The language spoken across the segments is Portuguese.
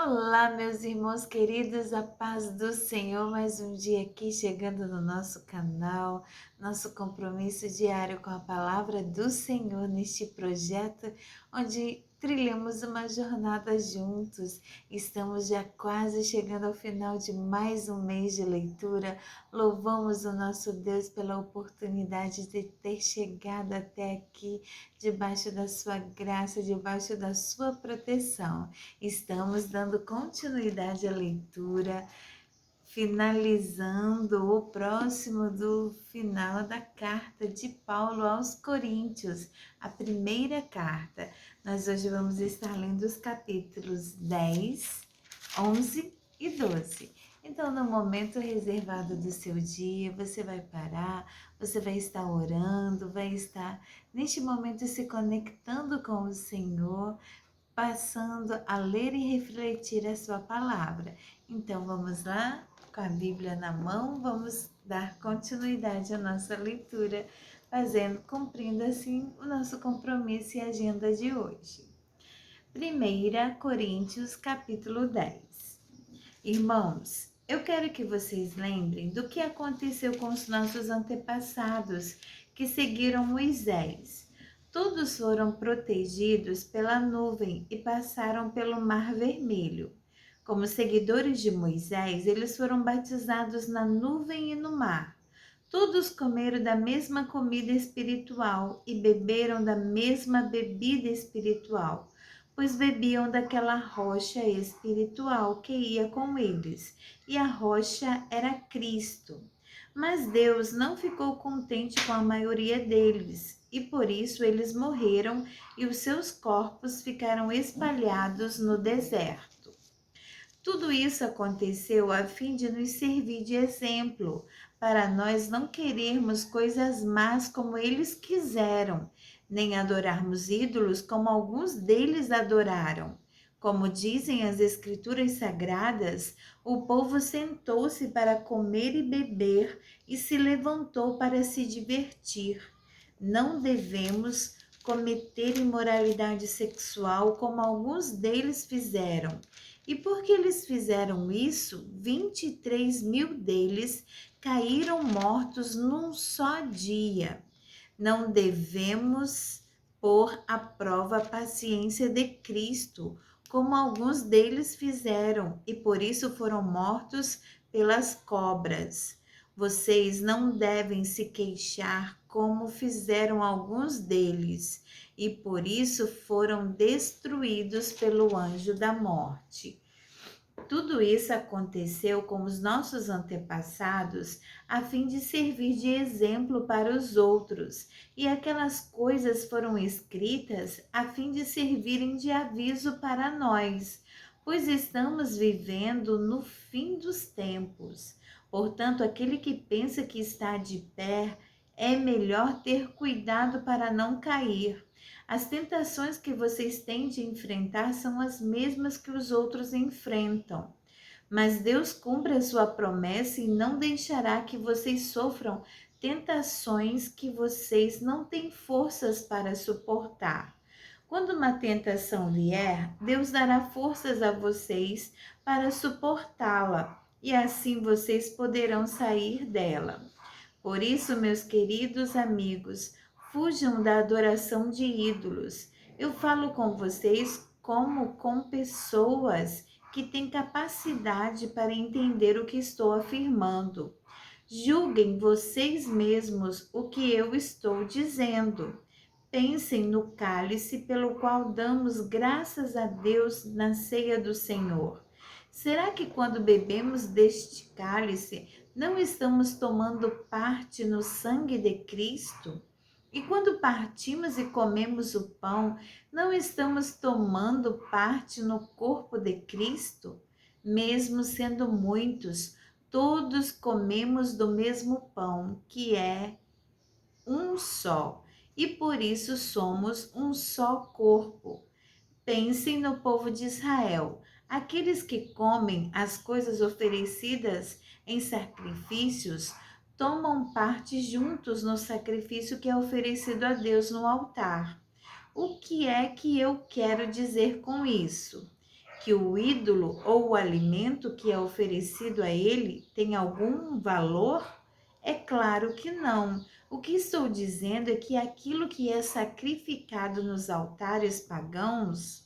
Olá, meus irmãos queridos, a paz do Senhor, mais um dia aqui chegando no nosso canal, nosso compromisso diário com a palavra do Senhor neste projeto, onde trilhamos uma jornada juntos. Estamos já quase chegando ao final de mais um mês de leitura. Louvamos o nosso Deus pela oportunidade de ter chegado até aqui, debaixo da sua graça, debaixo da sua proteção. Estamos dando continuidade à leitura, finalizando o próximo do final da carta de Paulo aos Coríntios, a primeira carta. Nós hoje vamos estar lendo os capítulos 10, 11 e 12. Então, no momento reservado do seu dia, você vai parar, você vai estar orando, vai estar neste momento se conectando com o Senhor, passando a ler e refletir a sua palavra. Então vamos lá, com a Bíblia na mão, vamos dar continuidade à nossa leitura, cumprindo assim o nosso compromisso e agenda de hoje. 1 Coríntios capítulo 10. Irmãos, eu quero que vocês lembrem do que aconteceu com os nossos antepassados que seguiram Moisés. Todos foram protegidos pela nuvem e passaram pelo Mar Vermelho. Como seguidores de Moisés, eles foram batizados na nuvem e no mar. Todos comeram da mesma comida espiritual e beberam da mesma bebida espiritual, pois bebiam daquela rocha espiritual que ia com eles, e a rocha era Cristo. Mas Deus não ficou contente com a maioria deles, e por isso eles morreram e os seus corpos ficaram espalhados no deserto. Tudo isso aconteceu a fim de nos servir de exemplo, para nós não querermos coisas más como eles quiseram, nem adorarmos ídolos como alguns deles adoraram. Como dizem as Escrituras Sagradas, o povo sentou-se para comer e beber e se levantou para se divertir. Não devemos cometer imoralidade sexual como alguns deles fizeram. E porque eles fizeram isso, 23 mil deles caíram mortos num só dia. Não devemos pôr à prova a paciência de Cristo, como alguns deles fizeram, e por isso foram mortos pelas cobras. Vocês não devem se queixar como fizeram alguns deles, e por isso foram destruídos pelo anjo da morte. Tudo isso aconteceu com os nossos antepassados a fim de servir de exemplo para os outros, e aquelas coisas foram escritas a fim de servirem de aviso para nós, pois estamos vivendo no fim dos tempos. Portanto, aquele que pensa que está de pé, é melhor ter cuidado para não cair. As tentações que vocês têm de enfrentar são as mesmas que os outros enfrentam. Mas Deus cumpre a sua promessa e não deixará que vocês sofram tentações que vocês não têm forças para suportar. Quando uma tentação vier, Deus dará forças a vocês para suportá-la, e assim vocês poderão sair dela. Por isso, meus queridos amigos, fujam da adoração de ídolos. Eu falo com vocês como com pessoas que têm capacidade para entender o que estou afirmando. Julguem vocês mesmos o que eu estou dizendo. Pensem no cálice pelo qual damos graças a Deus na ceia do Senhor. Será que quando bebemos deste cálice, não estamos tomando parte no sangue de Cristo? E quando partimos e comemos o pão, não estamos tomando parte no corpo de Cristo? Mesmo sendo muitos, todos comemos do mesmo pão, que é um só, e por isso somos um só corpo. Pensem no povo de Israel. Aqueles que comem as coisas oferecidas em sacrifícios tomam parte juntos no sacrifício que é oferecido a Deus no altar. O que é que eu quero dizer com isso? que o ídolo ou o alimento que é oferecido a ele tem algum valor? É claro que não. O que estou dizendo é que aquilo que é sacrificado nos altares pagãos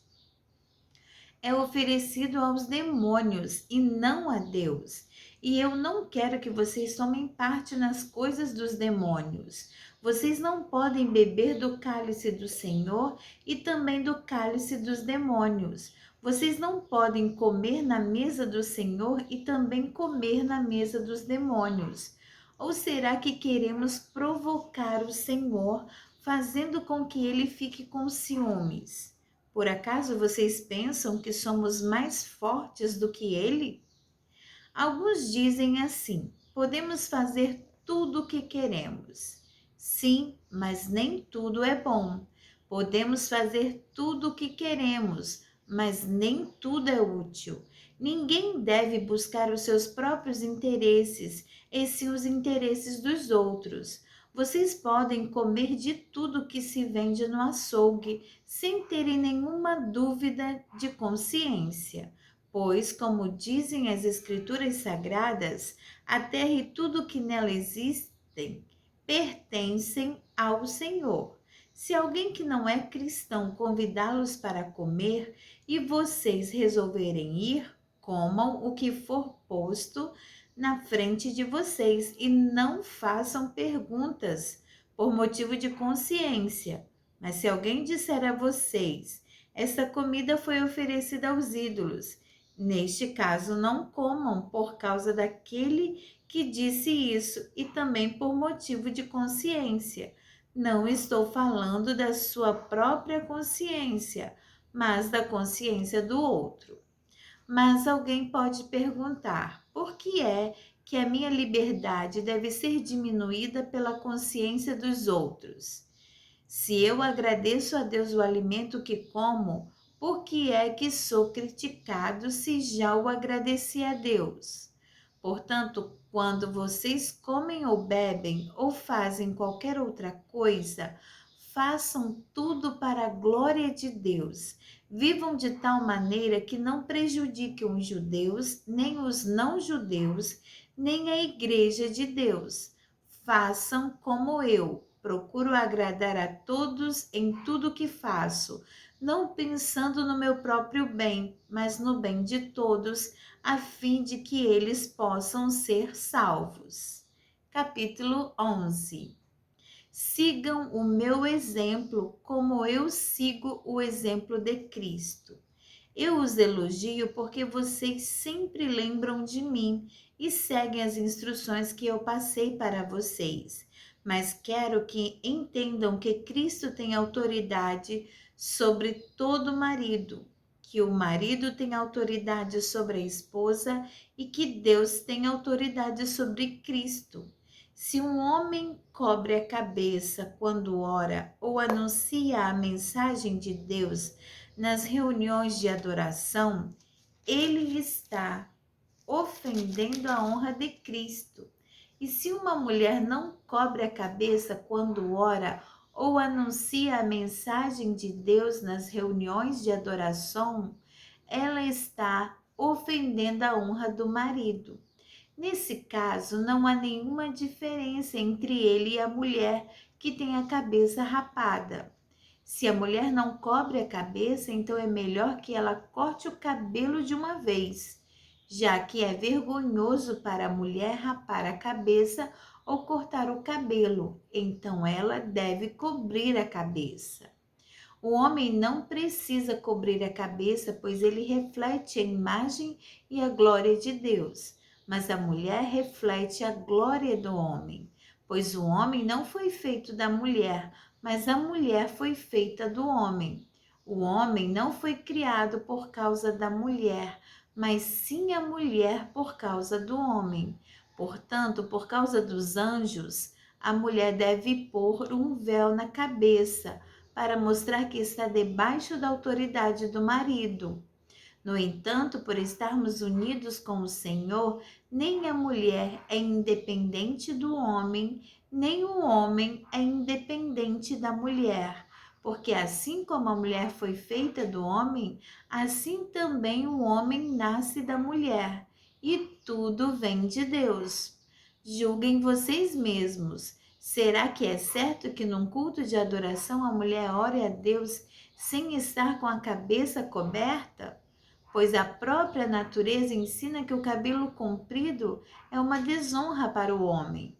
é oferecido aos demônios e não a Deus. E eu não quero que vocês tomem parte nas coisas dos demônios. Vocês não podem beber do cálice do Senhor e também do cálice dos demônios. Vocês não podem comer na mesa do Senhor e também comer na mesa dos demônios. Ou será que queremos provocar o Senhor, fazendo com que ele fique com ciúmes? Por acaso vocês pensam que somos mais fortes do que ele? Alguns dizem assim: podemos fazer tudo o que queremos. Sim, mas nem tudo é bom. Podemos fazer tudo o que queremos, mas nem tudo é útil. Ninguém deve buscar os seus próprios interesses, e sim os interesses dos outros. Vocês podem comer de tudo que se vende no açougue, sem terem nenhuma dúvida de consciência. Pois, como dizem as Escrituras Sagradas, a terra e tudo que nela existem pertencem ao Senhor. Se alguém que não é cristão convidá-los para comer e vocês resolverem ir, comam o que for posto na frente de vocês e não façam perguntas por motivo de consciência. Mas se alguém disser a vocês, essa comida foi oferecida aos ídolos, neste caso não comam por causa daquele que disse isso e também por motivo de consciência. Não estou falando da sua própria consciência, mas da consciência do outro. Mas alguém pode perguntar: por que é que a minha liberdade deve ser diminuída pela consciência dos outros? Se eu agradeço a Deus o alimento que como, por que é que sou criticado se já o agradeci a Deus? Portanto, quando vocês comem ou bebem ou fazem qualquer outra coisa, façam tudo para a glória de Deus. Vivam de tal maneira que não prejudiquem os judeus, nem os não-judeus, nem a igreja de Deus. Façam como eu. Procuro agradar a todos em tudo que faço, não pensando no meu próprio bem, mas no bem de todos, a fim de que eles possam ser salvos. Capítulo 11. Sigam o meu exemplo como eu sigo o exemplo de Cristo. Eu os elogio porque vocês sempre lembram de mim e seguem as instruções que eu passei para vocês. Mas quero que entendam que Cristo tem autoridade sobre todo marido, que o marido tem autoridade sobre a esposa e que Deus tem autoridade sobre Cristo. Se um homem cobre a cabeça quando ora ou anuncia a mensagem de Deus nas reuniões de adoração, ele está ofendendo a honra de Cristo. E se uma mulher não cobre a cabeça quando ora ou anuncia a mensagem de Deus nas reuniões de adoração, ela está ofendendo a honra do marido. Nesse caso, não há nenhuma diferença entre ele e a mulher que tem a cabeça rapada. Se a mulher não cobre a cabeça, então é melhor que ela corte o cabelo de uma vez, já que é vergonhoso para a mulher rapar a cabeça ou cortar o cabelo, então ela deve cobrir a cabeça. O homem não precisa cobrir a cabeça, pois ele reflete a imagem e a glória de Deus. Mas a mulher reflete a glória do homem, pois o homem não foi feito da mulher, mas a mulher foi feita do homem. O homem não foi criado por causa da mulher, mas sim a mulher por causa do homem. Portanto, por causa dos anjos, a mulher deve pôr um véu na cabeça, para mostrar que está debaixo da autoridade do marido. No entanto, por estarmos unidos com o Senhor, nem a mulher é independente do homem, nem o homem é independente da mulher, porque assim como a mulher foi feita do homem, assim também o homem nasce da mulher, e tudo vem de Deus. Julguem vocês mesmos. Será que é certo que num culto de adoração a mulher ore a Deus sem estar com a cabeça coberta? Pois a própria natureza ensina que o cabelo comprido é uma desonra para o homem.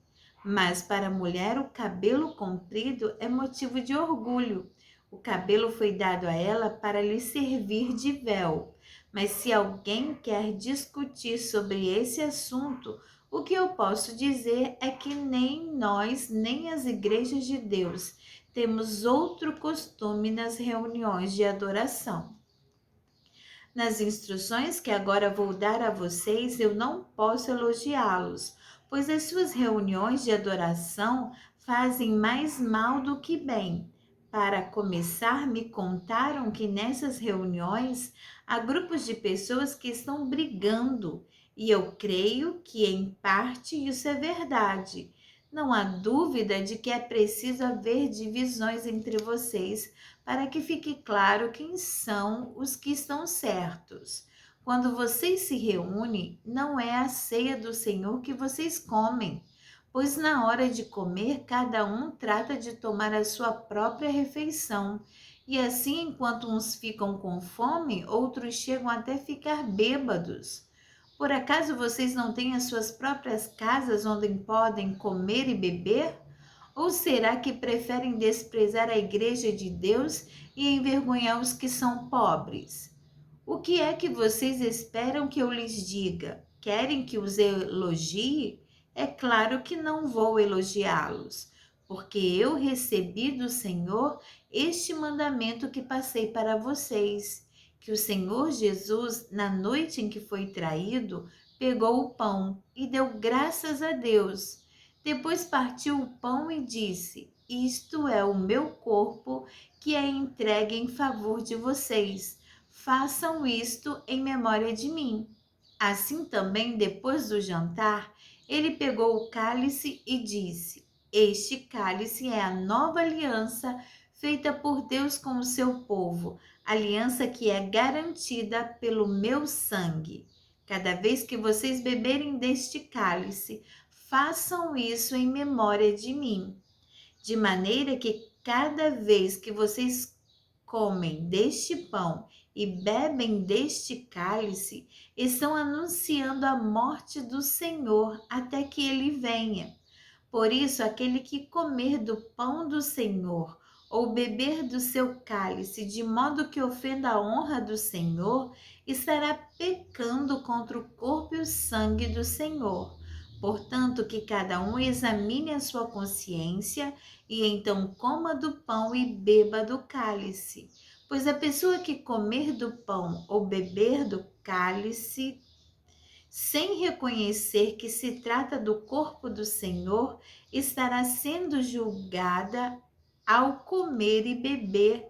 Mas para a mulher, o cabelo comprido é motivo de orgulho. O cabelo foi dado a ela para lhe servir de véu. Mas se alguém quer discutir sobre esse assunto, o que eu posso dizer é que nem nós, nem as igrejas de Deus temos outro costume nas reuniões de adoração. Nas instruções que agora vou dar a vocês, eu não posso elogiá-los, pois as suas reuniões de adoração fazem mais mal do que bem. Para começar, me contaram que nessas reuniões há grupos de pessoas que estão brigando, e eu creio que em parte isso é verdade. Não há dúvida de que é preciso haver divisões entre vocês para que fique claro quem são os que estão certos. Quando vocês se reúnem, não é a ceia do Senhor que vocês comem, pois na hora de comer, cada um trata de tomar a sua própria refeição. E assim, enquanto uns ficam com fome, outros chegam até ficar bêbados. Por acaso vocês não têm as suas próprias casas onde podem comer e beber? Ou será que preferem desprezar a igreja de Deus e envergonhar os que são pobres? O que é que vocês esperam que eu lhes diga? Querem que os elogie? É claro que não vou elogiá-los, porque eu recebi do Senhor este mandamento que passei para vocês, que o Senhor Jesus, na noite em que foi traído, pegou o pão e deu graças a Deus. Depois partiu o pão e disse: Isto é o meu corpo que é entregue em favor de vocês. Façam isto em memória de mim. Assim também, depois do jantar, ele pegou o cálice e disse: Este cálice é a nova aliança feita por Deus com o seu povo, aliança que é garantida pelo meu sangue. Cada vez que vocês beberem deste cálice, façam isso em memória de mim, de maneira que cada vez que vocês comem deste pão e bebem deste cálice, estão anunciando a morte do Senhor até que ele venha. Por isso, aquele que comer do pão do Senhor ou beber do seu cálice de modo que ofenda a honra do Senhor, estará pecando contra o corpo e o sangue do Senhor. Portanto, que cada um examine a sua consciência e então coma do pão e beba do cálice. Pois a pessoa que comer do pão ou beber do cálice sem reconhecer que se trata do corpo do Senhor, estará sendo julgada ao comer e beber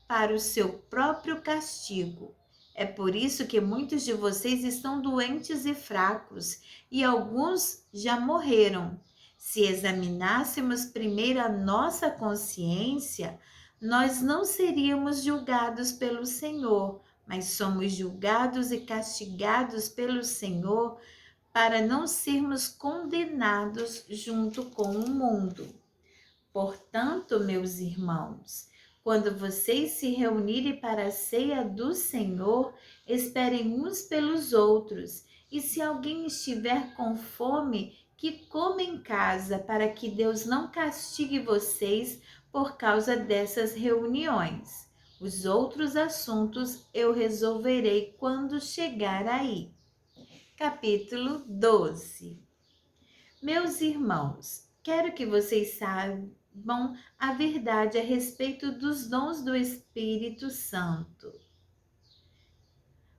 para o seu próprio castigo. É por isso que muitos de vocês estão doentes e fracos, e alguns já morreram. Se examinássemos primeiro a nossa consciência, nós não seríamos julgados pelo Senhor, mas somos julgados e castigados pelo Senhor para não sermos condenados junto com o mundo. Portanto, meus irmãos, quando vocês se reunirem para a ceia do Senhor, esperem uns pelos outros. E se alguém estiver com fome, que coma em casa, para que Deus não castigue vocês por causa dessas reuniões. Os outros assuntos eu resolverei quando chegar aí. Capítulo 12. Meus irmãos, quero que vocês saibam a verdade a respeito dos dons do Espírito Santo.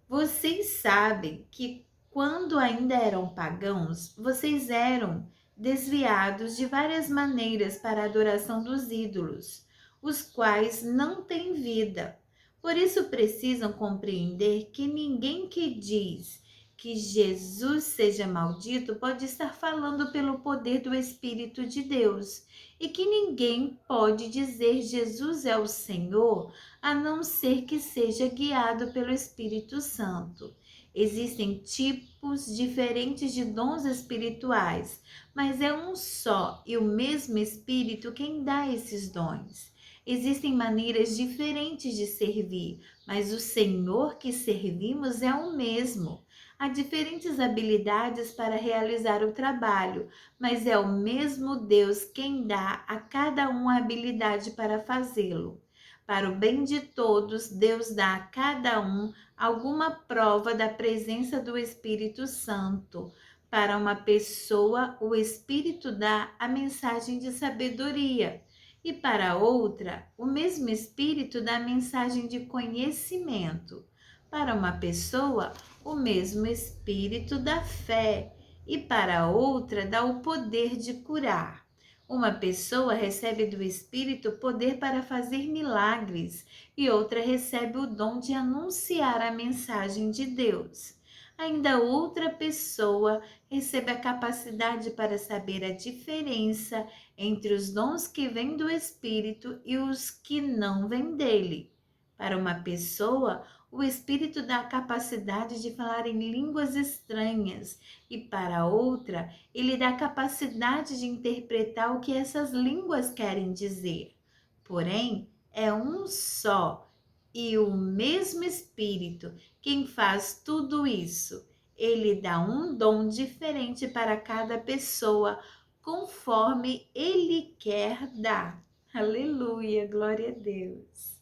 Vocês sabem que quando ainda eram pagãos, vocês eram desviados de várias maneiras para a adoração dos ídolos, os quais não têm vida. Por isso precisam compreender que ninguém que diz que Jesus seja maldito pode estar falando pelo poder do Espírito de Deus e que ninguém pode dizer Jesus é o Senhor a não ser que seja guiado pelo Espírito Santo. Existem tipos diferentes de dons espirituais, mas é um só e o mesmo Espírito quem dá esses dons. Existem maneiras diferentes de servir, mas o Senhor que servimos é o mesmo. Há diferentes habilidades para realizar o trabalho, mas é o mesmo Deus quem dá a cada um a habilidade para fazê-lo. Para o bem de todos, Deus dá a cada um alguma prova da presença do Espírito Santo. Para uma pessoa, o Espírito dá a mensagem de sabedoria. E para outra, o mesmo Espírito dá a mensagem de conhecimento. Para uma pessoa, o mesmo Espírito dá fé. E para outra, dá o poder de curar. Uma pessoa recebe do Espírito poder para fazer milagres e outra recebe o dom de anunciar a mensagem de Deus. Ainda outra pessoa recebe a capacidade para saber a diferença entre os dons que vêm do Espírito e os que não vêm dele. Para uma pessoa, o Espírito dá a capacidade de falar em línguas estranhas e para outra, ele dá a capacidade de interpretar o que essas línguas querem dizer. Porém, é um só e o mesmo Espírito quem faz tudo isso. Ele dá um dom diferente para cada pessoa, conforme ele quer dar. Aleluia, glória a Deus.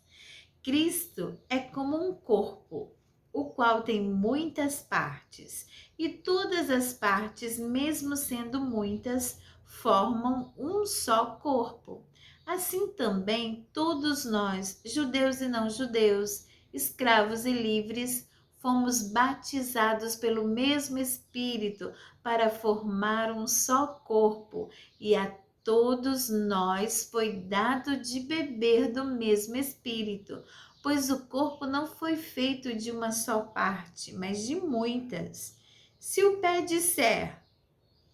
Cristo é como um corpo, o qual tem muitas partes, e todas as partes, mesmo sendo muitas, formam um só corpo. Assim também, todos nós, judeus e não judeus, escravos e livres, fomos batizados pelo mesmo Espírito para formar um só corpo, e a todos nós foi dado de beber do mesmo Espírito, pois o corpo não foi feito de uma só parte, mas de muitas. Se o pé disser,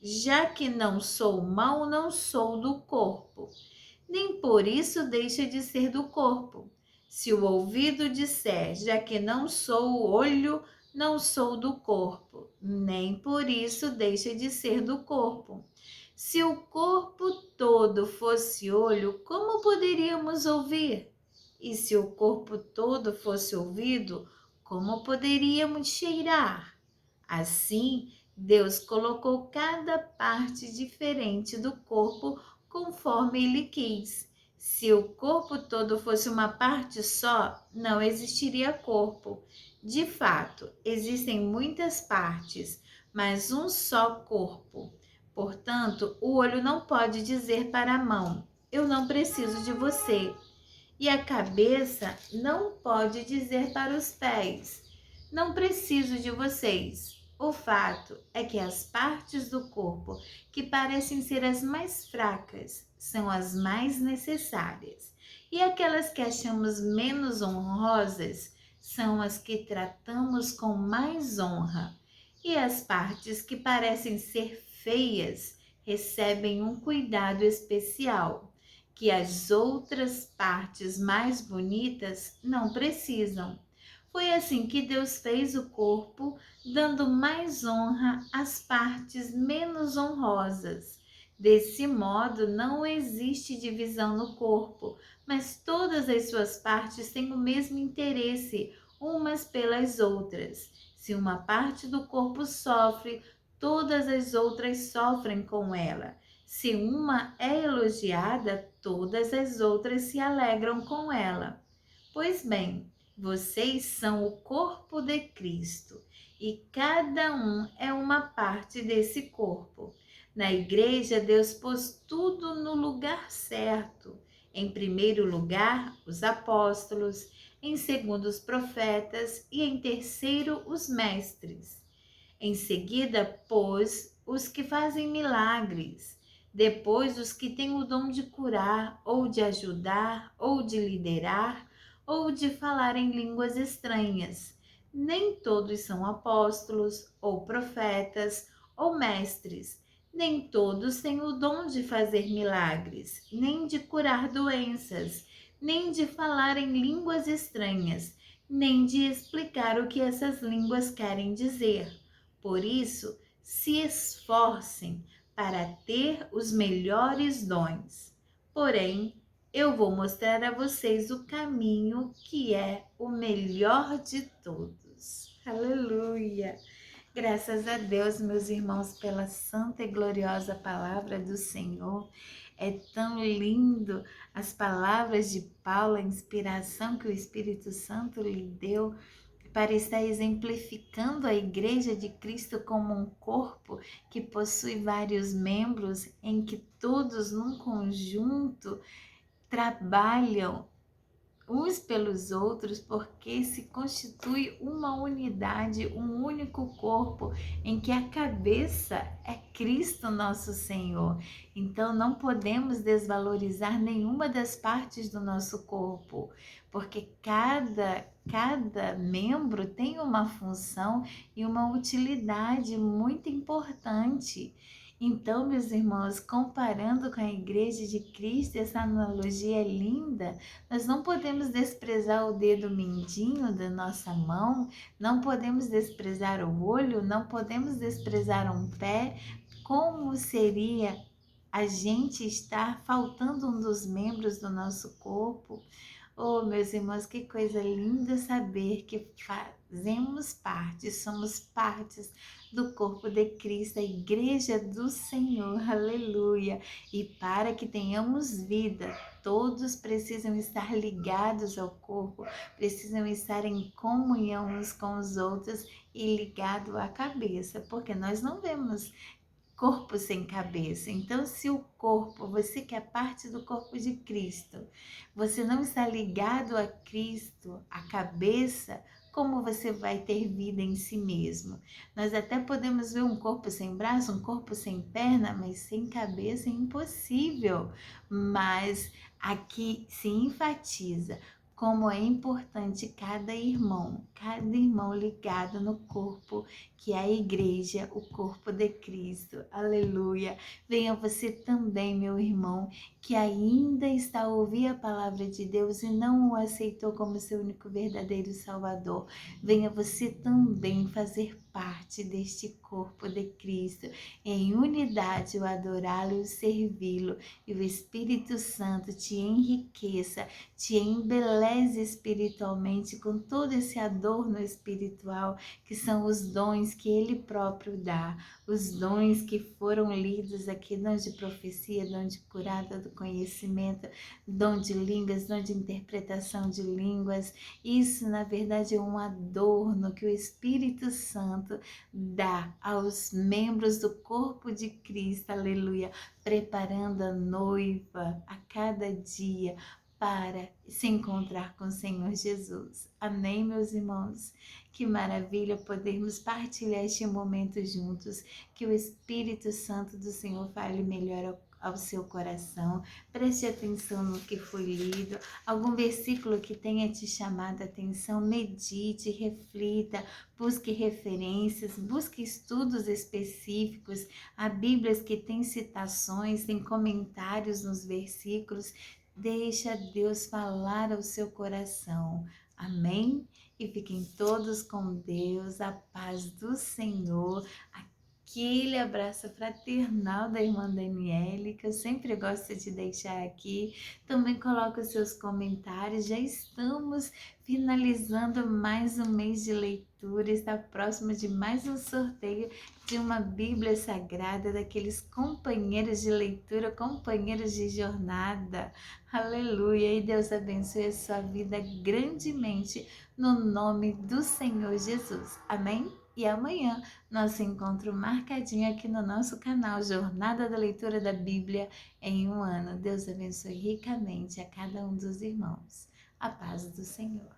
já que não sou mão, não sou do corpo, nem por isso deixa de ser do corpo. Se o ouvido disser, já que não sou olho, não sou do corpo, nem por isso deixa de ser do corpo. Se o corpo todo fosse olho, como poderíamos ouvir? E se o corpo todo fosse ouvido, como poderíamos cheirar? Assim, Deus colocou cada parte diferente do corpo conforme Ele quis. Se o corpo todo fosse uma parte só, não existiria corpo. De fato, existem muitas partes, mas um só corpo. Portanto, o olho não pode dizer para a mão, eu não preciso de você. E a cabeça não pode dizer para os pés, não preciso de vocês. O fato é que as partes do corpo que parecem ser as mais fracas são as mais necessárias. E aquelas que achamos menos honrosas são as que tratamos com mais honra. E as partes que parecem ser feias recebem um cuidado especial, que as outras partes mais bonitas não precisam. Foi assim que Deus fez o corpo, dando mais honra às partes menos honrosas. Desse modo, não existe divisão no corpo, mas todas as suas partes têm o mesmo interesse, umas pelas outras. Se uma parte do corpo sofre, todas as outras sofrem com ela. Se uma é elogiada, todas as outras se alegram com ela. Pois bem, vocês são o corpo de Cristo e cada um é uma parte desse corpo. Na igreja, Deus pôs tudo no lugar certo. Em primeiro lugar, os apóstolos, em segundo, os profetas e em terceiro, os mestres. Em seguida, pôs os que fazem milagres. Depois, os que têm o dom de curar, ou de ajudar, ou de liderar, ou de falar em línguas estranhas. Nem todos são apóstolos, ou profetas, ou mestres. Nem todos têm o dom de fazer milagres, nem de curar doenças, nem de falar em línguas estranhas, nem de explicar o que essas línguas querem dizer. Por isso, se esforcem para ter os melhores dons. Porém, eu vou mostrar a vocês o caminho que é o melhor de todos. Aleluia! Graças a Deus, meus irmãos, pela santa e gloriosa palavra do Senhor. É tão lindo as palavras de Paulo, a inspiração que o Espírito Santo lhe deu para estar exemplificando a Igreja de Cristo como um corpo que possui vários membros, em que todos num conjunto trabalham uns pelos outros, porque se constitui uma unidade, um único corpo, em que a cabeça é Cristo nosso Senhor. Então não podemos desvalorizar nenhuma das partes do nosso corpo, porque cada membro tem uma função e uma utilidade muito importante. Então, meus irmãos, comparando com a Igreja de Cristo, essa analogia é linda. Nós não podemos desprezar o dedo mindinho da nossa mão, não podemos desprezar o olho, não podemos desprezar um pé. Como seria a gente estar faltando um dos membros do nosso corpo? Oh, meus irmãos, que coisa linda saber que fazemos parte, somos partes do corpo de Cristo, a Igreja do Senhor, aleluia. E para que tenhamos vida, todos precisam estar ligados ao corpo, precisam estar em comunhão uns com os outros e ligado à cabeça, porque nós não vemos corpo sem cabeça. Então, se o corpo, você que é parte do corpo de Cristo, você não está ligado a Cristo, a cabeça, como você vai ter vida em si mesmo? Nós até podemos ver um corpo sem braço, um corpo sem perna, mas sem cabeça é impossível. Mas aqui se enfatiza como é importante cada irmão ligado no corpo, que é a igreja, o corpo de Cristo. Aleluia! Venha você também, meu irmão, que ainda está a ouvir a palavra de Deus e não o aceitou como seu único verdadeiro Salvador. Venha você também fazer parte deste corpo de Cristo, em unidade o adorá-lo e o servi-lo, e o Espírito Santo te enriqueça, te embeleze espiritualmente com todo esse adorno espiritual, que são os dons que Ele próprio dá, os dons que foram lidos aqui, dom de profecia, dom de curada do conhecimento, dom de línguas, dom de interpretação de línguas. Isso, na verdade, é um adorno que o Espírito Santo dá aos membros do corpo de Cristo, aleluia, preparando a noiva a cada dia para se encontrar com o Senhor Jesus. Amém, meus irmãos? Que maravilha podermos partilhar este momento juntos. Que o Espírito Santo do Senhor fale melhor ao seu coração. Preste atenção no que foi lido. Algum versículo que tenha te chamado a atenção, medite, reflita, busque referências, busque estudos específicos. Há Bíblias que têm citações, tem comentários nos versículos. Deixa Deus falar ao seu coração. Amém? E fiquem todos com Deus, a paz do Senhor. Aquele abraço fraternal da irmã Daniele, que eu sempre gosto de deixar aqui. Também coloca os seus comentários. Já estamos finalizando mais um mês de leitura. Está próximo de mais um sorteio de uma Bíblia Sagrada, daqueles companheiros de leitura, companheiros de jornada. Aleluia! E Deus abençoe a sua vida grandemente no nome do Senhor Jesus. Amém? E amanhã, nosso encontro marcadinho aqui no nosso canal Jornada da Leitura da Bíblia em um ano. Deus abençoe ricamente a cada um dos irmãos. A paz do Senhor.